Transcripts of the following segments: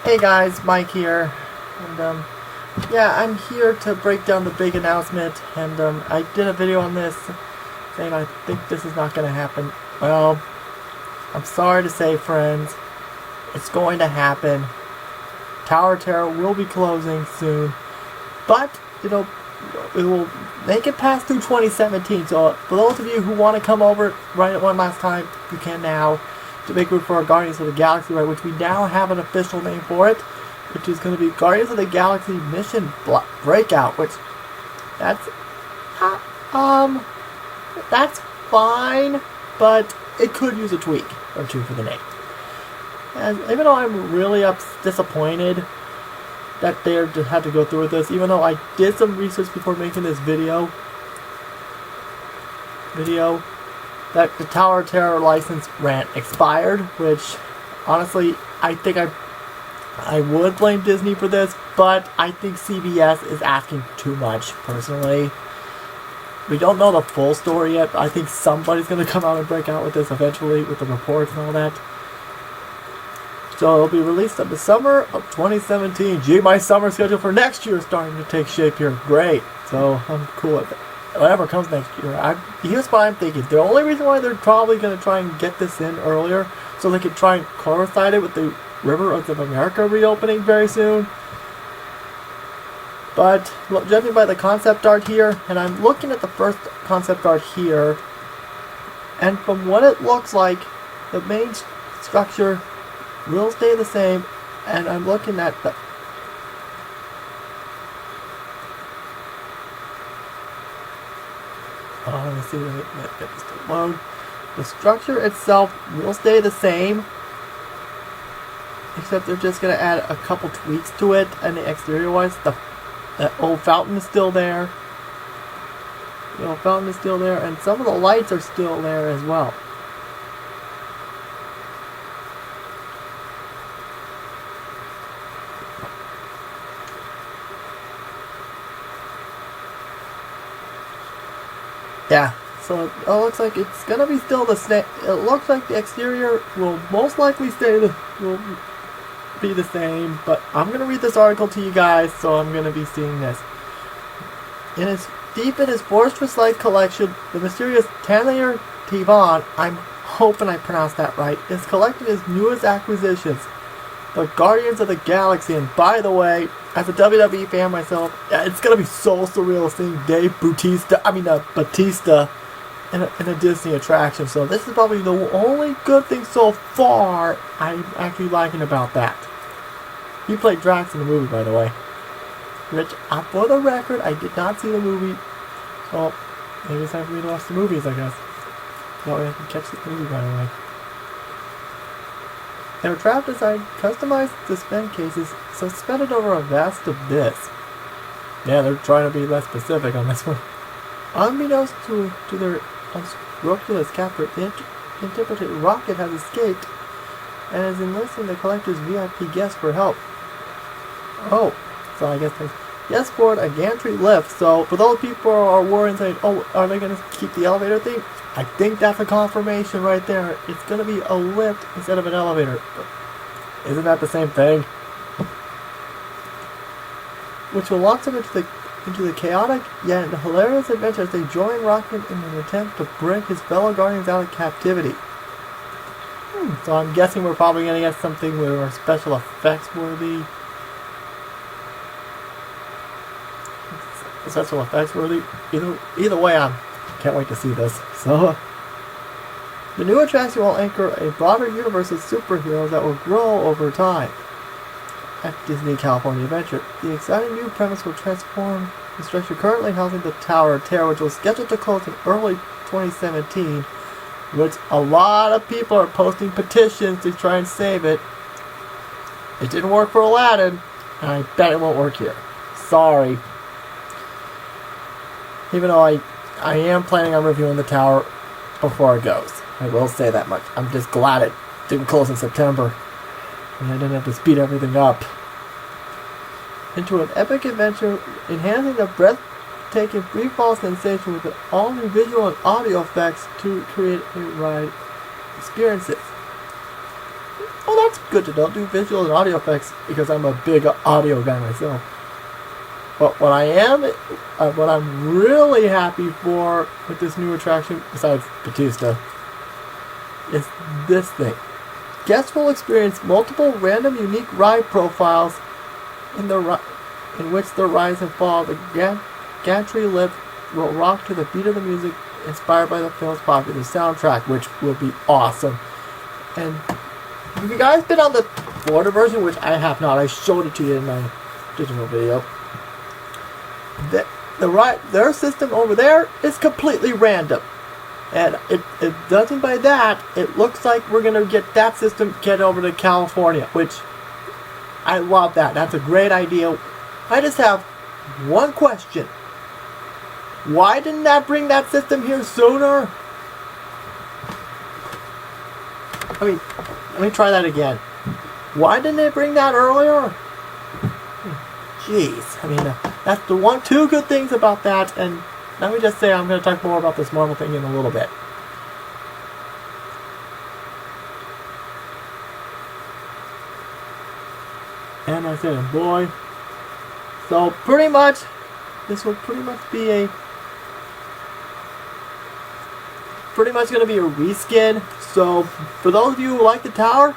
Hey guys, Mike here, and yeah, I'm here to break down the big announcement, and I did a video on this saying I think this is not going to happen. Well, I'm sorry to say, friends, it's going to happen. Tower of Terror will be closing soon, but, you know, it will make it past through 2017, so for those of you who want to come over right at one last time, you can now, to make room for our Guardians of the Galaxy, right, which we now have an official name for it, which is going to be Guardians of the Galaxy Mission Breakout, which, that's fine, but it could use a tweak or two for the name. And even though I'm really disappointed that they had to go through with this, even though I did some research before making this video, that the Tower of Terror license expired, which honestly I think I would blame Disney for this, but I think CBS is asking too much personally. We don't know the full story yet, but I think somebody's going to come out and break out with this eventually with the reports and all that. So it'll be released in the summer of 2017. Gee, my summer schedule for next year is starting to take shape here. Great. So I'm cool with it. Whatever comes next year. Here's what I'm thinking. The only reason why they're probably going to try and get this in earlier, so they can try and coincide it with the Rivers of America reopening very soon. But judging by the concept art here, and I'm looking at the first concept art here, and from what it looks like, the main structure will stay the same, and I'm looking at the let me see, let me get this to load. The structure itself will stay the same, except they're just going to add a couple tweaks to it, and the exterior wise, the old fountain is still there. The old fountain is still there, and some of the lights are still there as well. Yeah, so it looks like it's gonna be still the same. It looks like the exterior will most likely will be the same, but I'm gonna read this article to you guys, so I'm gonna be seeing this. Deep in his Fortress Light collection, the mysterious Tanir Tivan, I'm hoping I pronounced that right, is collecting his newest acquisitions, the Guardians of the Galaxy. And by the way, as a WWE fan myself, it's gonna be so surreal seeing Dave Bautista in a Disney attraction. So this is probably the only good thing so far I'm actually liking about that. He played Drax in the movie, by the way. Which, for the record, I did not see the movie. So maybe it's time for me to watch the movies, I guess. That way I can catch the movie right away. Their trap design customized suspend cases suspended over a vast abyss. Yeah, they're trying to be less specific on this one. Unbeknownst to their unscrupulous captor, the interpreted Rocket has escaped and is enlisting the collector's VIP guests for help. Oh, so I guess there's guest board a gantry lift. So for those people who are worried saying, oh, are they going to keep the elevator thing? I think that's a confirmation right there. It's going to be a lift instead of an elevator. Isn't that the same thing? Which will launch them into the chaotic yet hilarious adventure as they join Rocket in an attempt to break his fellow Guardians out of captivity. So I'm guessing we're probably going to get something where our special effects worthy. Special effects worthy. Either way, I can't wait to see this. So, the new attraction will anchor a broader universe of superheroes that will grow over time. At Disney California Adventure, the exciting new premise will transform the structure currently housing the Tower of Terror, which was scheduled to close in early 2017, which a lot of people are posting petitions to try and save it. It didn't work for Aladdin, and I bet it won't work here. Sorry. Even though I am planning on reviewing the tower before it goes. I will say that much. I'm just glad it didn't close in September, and I didn't have to speed everything up. Into an epic adventure, enhancing the breathtaking free-fall sensation with all new visual and audio effects to create a ride experiences. Oh, that's good to don't do visual and audio effects because I'm a big audio guy myself. But what what I'm really happy for with this new attraction, besides Batista, is this thing. Guests will experience multiple random unique ride profiles in which the rise and fall of the gantry lift will rock to the beat of the music inspired by the film's popular soundtrack, which will be awesome. And if you guys been on the Florida version, which I have not, I showed it to you in my digital video. Their system over there is completely random. And it doesn't by that, it looks like we're going to get that system get over to California, which I love that. That's a great idea. I just have one question. Why didn't that bring that system here sooner? Let me try that again. Why didn't it bring that earlier? Jeez, that's the two good things about that, and let me just say I'm going to talk more about this Marvel thing in a little bit. And I said, boy. So pretty much, this will pretty much be going to be a reskin. So for those of you who like the tower,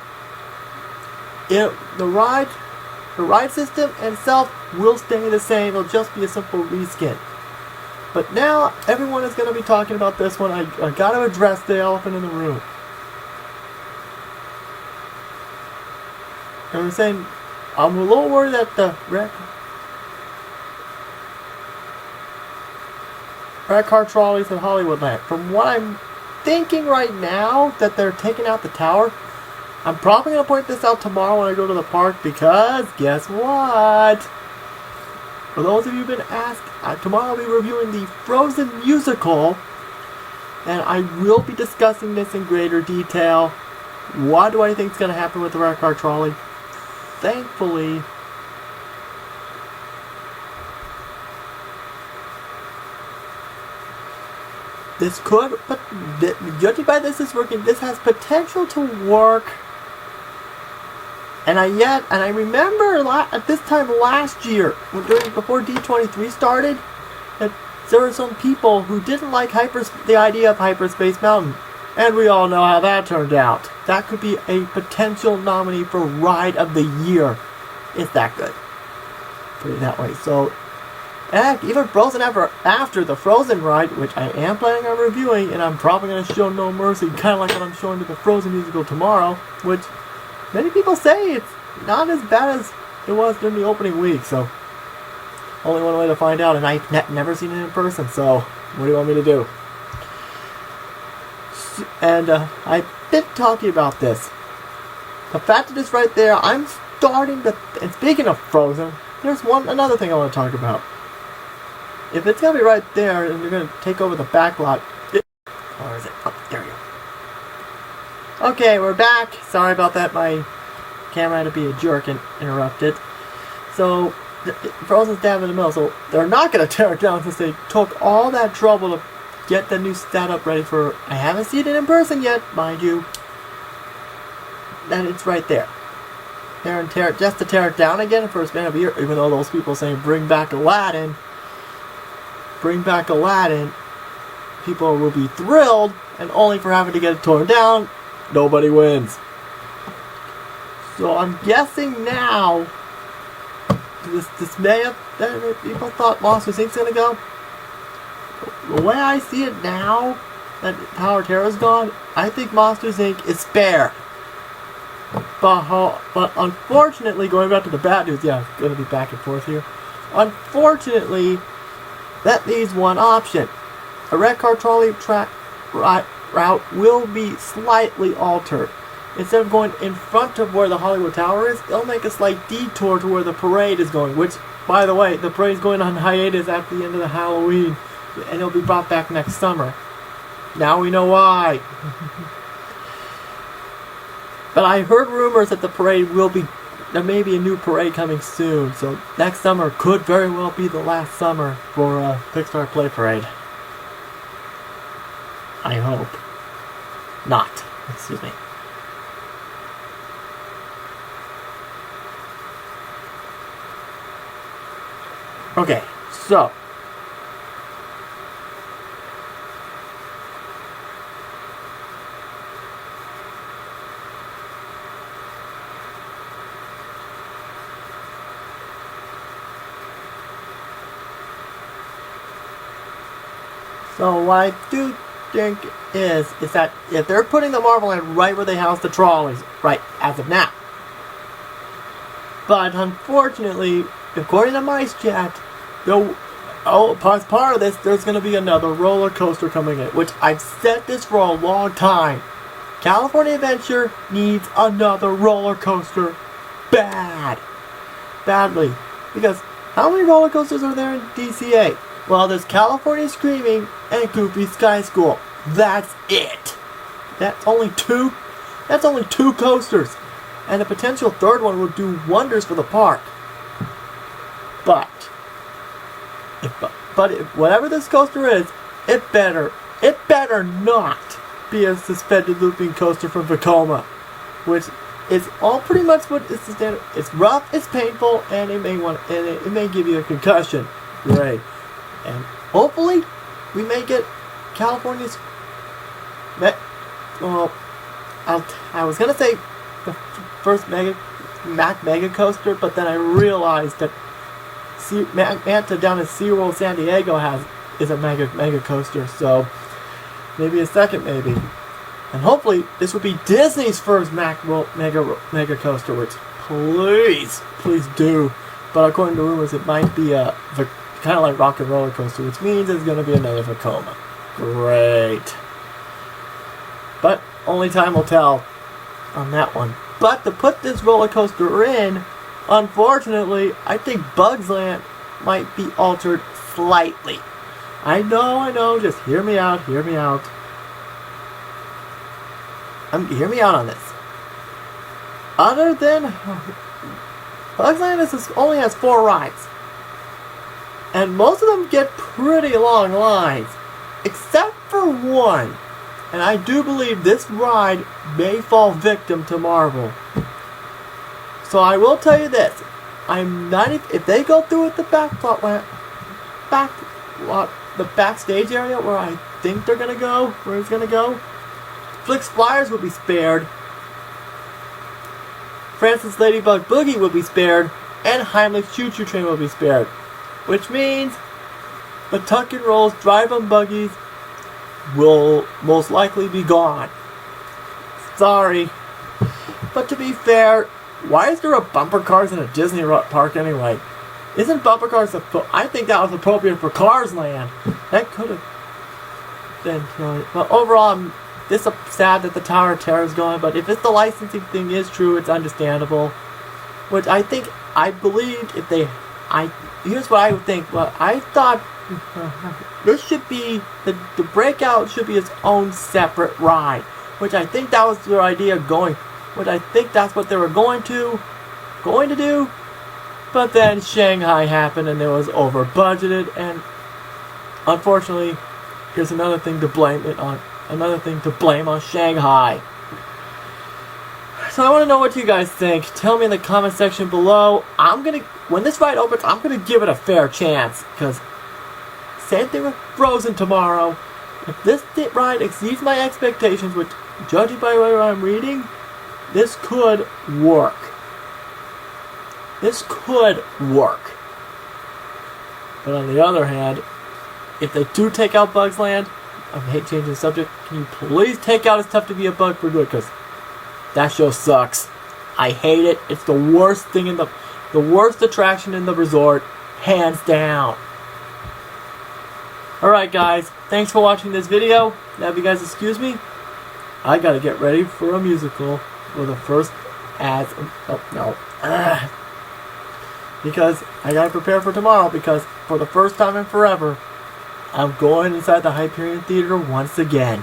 the ride system itself will stay the same. It'll just be a simple reskin. But now everyone is going to be talking about this one. I got to address the elephant in the room. And I'm saying I'm a little worried that the red car trolleys in Hollywoodland. From what I'm thinking right now, that they're taking out the tower. I'm probably going to point this out tomorrow when I go to the park because guess what? For those of you who've been asked, tomorrow I'll be reviewing the Frozen musical, and I will be discussing this in greater detail. What do I think is going to happen with the red car trolley? Thankfully, this could, but judging by this is working, this has potential to work. And I remember at this time last year, before D23 started, that there were some people who didn't like the idea of Hyperspace Mountain. And we all know how that turned out. That could be a potential nominee for Ride of the Year. It's that good. Put it that way. So, heck, even Frozen after the Frozen ride, which I am planning on reviewing, and I'm probably going to show No Mercy, kind of like what I'm showing to the Frozen musical tomorrow, which many people say it's not as bad as it was during the opening week, so only one way to find out, and I've never seen it in person, so what do you want me to do? And I've been talking about this. The fact that it's right there, I'm starting to, and speaking of Frozen, there's another thing I want to talk about. If it's going to be right there, and you're going to take over the back lot, or is it? Oh, there you go. Okay, we're back. Sorry about that. My camera had to be a jerk and interrupted. So, Frozen's down in the middle. So, they're not going to tear it down since they took all that trouble to get the new setup ready for... I haven't seen it in person yet, mind you. And it's right there. Just to tear it down again for a span of a year, even though those people saying bring back Aladdin. Bring back Aladdin. People will be thrilled, and only for having to get it torn down, nobody wins. So I'm guessing now, this may have, people thought Monsters Inc.'s gonna go. The way I see it now, that Tower of Terror's gone, I think Monsters Inc. is spare. But unfortunately, going back to the bad news, yeah, it's gonna be back and forth here. Unfortunately, that leaves one option. A red car trolley route will be slightly altered. Instead of going in front of where the Hollywood Tower is, they'll make a slight detour to where the parade is going, which, by the way, the parade's going on hiatus at the end of the Halloween, and it'll be brought back next summer. Now we know why. But I heard rumors that the parade will be, there may be a new parade coming soon, so next summer could very well be the last summer for Pixar Play Parade. I hope. Not. Excuse me. Okay, so what I do think is that if they're putting the Marvel Land right where they house the trolleys, right as of now. But unfortunately, according to MiceChat, as part of this, there's going to be another roller coaster coming in, which I've said this for a long time. California Adventure needs another roller coaster badly, because how many roller coasters are there in DCA? Well, there's California Screaming and Goofy Sky School. That's it. That's only two coasters, and a potential third one would do wonders for the park. But whatever this coaster is, it better not be a suspended looping coaster from Vekoma, which is all pretty much what is the standard. It's rough, it's painful, and it may give you a concussion. Great. And hopefully, we may get California's. Well, I was gonna say the first Mega Coaster, but then I realized that Manta down at SeaWorld San Diego is a Mega Coaster, so maybe a second, maybe. And hopefully, this would be Disney's first Mega Coaster, which please do. But according to rumors, it might be kind of like Rock and Roller Coaster, which means there's going to be another Vekoma. Great. But only time will tell on that one. But to put this roller coaster in, unfortunately, I think Bugs Land might be altered slightly. I know, just hear me out. Hear me out on this. Other than Bugs Land only has 4 rides. And most of them get pretty long lines, except for one. And I do believe this ride may fall victim to Marvel. So I will tell you this: if they go through with the the backstage area where I think they're gonna go, Flix Flyers will be spared, Francis Ladybug Boogie will be spared, and Heimlich's Choo Choo Train will be spared. Which means the Tuck and Rolls drive-on buggies will most likely be gone. Sorry. But to be fair, why is there a bumper cars in a Disney park anyway? Isn't bumper cars I think that was appropriate for Cars Land. That could have been really. But overall, this is sad that the Tower of Terror is gone, but if the licensing thing is true, it's understandable. Which I believed if they... Here's what I would think. Well, I thought this should be the Breakout should be its own separate ride, which I think that was their idea going. Which I think that's what they were going to do. But then Shanghai happened and it was over budgeted, and unfortunately, here's another thing to blame on Shanghai. So I want to know what you guys think. Tell me in the comment section below. When this ride opens, I'm gonna give it a fair chance, because same thing with Frozen tomorrow. If this ride exceeds my expectations, which, judging by what I'm reading, this could work. But on the other hand, if they do take out Bugs Land, I hate changing the subject. Can you please take out It's Tough to Be a Bug for good? Because that show sucks. I hate it. It's the worst thing the worst attraction in the resort, hands down. Alright guys, thanks for watching this video. Now if you guys excuse me, I gotta get ready for a musical for the first because I gotta prepare for tomorrow, because for the first time in forever, I'm going inside the Hyperion Theater once again.